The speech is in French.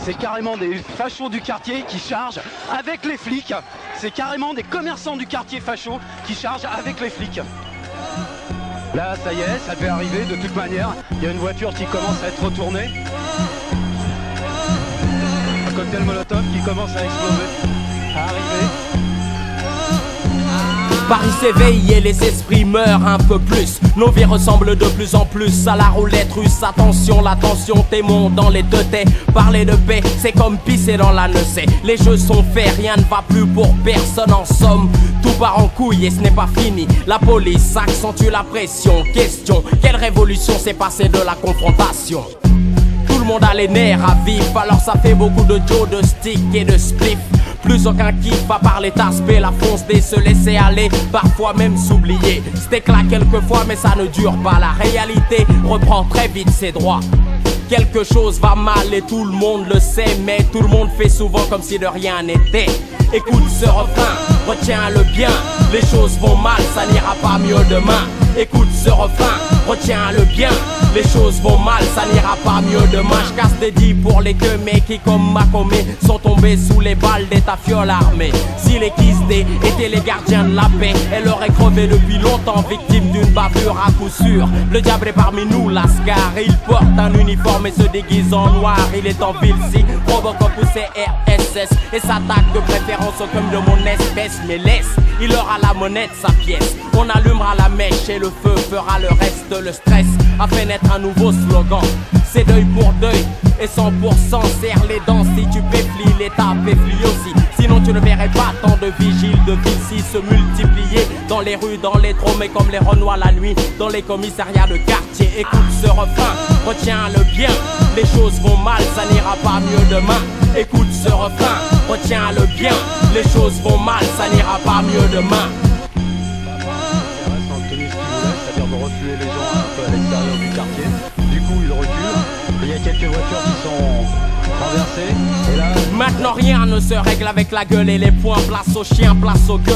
c'est carrément des fachos du quartier qui chargent avec les flics. C'est carrément des commerçants du quartier fachos qui chargent avec les flics. Là, ça y est, ça devait arriver de toute manière. Il y a une voiture qui commence à être retournée. Un cocktail Molotov qui commence à exploser, à arriver. Paris s'éveille et les esprits meurent un peu plus. Nos vies ressemblent de plus en plus à la roulette russe. Attention, la tension t'aimons dans les deux têtes. Parler de paix, c'est comme pisser dans la nausée. Les jeux sont faits, rien ne va plus pour personne. En somme, tout part en couille et ce n'est pas fini. La police accentue la pression. Question, quelle révolution s'est passée de la confrontation? Tout le monde a les nerfs à vif, alors ça fait beaucoup de Joe, de stick et de spliff. Plus aucun kiff à part les taspés, la fonce des se laisser aller, parfois même s'oublier. C'était éclat quelquefois mais ça ne dure pas, la réalité reprend très vite ses droits. Quelque chose va mal et tout le monde le sait, mais tout le monde fait souvent comme si de rien n'était. Écoute ce refrain, retiens-le bien, les choses vont mal, ça n'ira pas mieux demain. Écoute ce refrain, retiens-le bien, les choses vont mal, ça n'ira pas mieux demain. Je casse des dits pour les queumés qui comme Macomé sont tombés sous les balles des tafioles armées. Si les Kisdé étaient les gardiens de la paix, elle aurait crevé depuis longtemps, victime d'une bavure à coup sûr. Le diable est parmi nous, Lascar, il porte un uniforme et se déguise en noir. Il est en ville si Robocop ou CRSS et s'attaque de préférence comme de mon espèce. Mais laisse, il aura la monnaie de sa pièce. On allumera la mèche et le feu fera le reste. Le stress a fait naître un nouveau slogan. C'est deuil pour deuil et 100% serre les dents. Si tu péflis, l'État péflie aussi. Sinon tu ne verrais pas tant de vigiles de Vinci se multiplier dans les rues, dans les trônes, mais comme les Renois la nuit, dans les commissariats de quartier. Écoute ce refrain, retiens-le bien, les choses vont mal, ça n'ira pas mieux demain. Écoute ce refrain, retiens-le bien, les choses vont mal, ça n'ira pas mieux demain. C'est-à-dire de refluer les gens un peu à l'extérieur du quartier. Du coup, il recule. Il y a quelques voitures qui sont renversées. Et là, maintenant rien ne se règle avec la gueule et les poings. Place aux chiens, place aux gueux.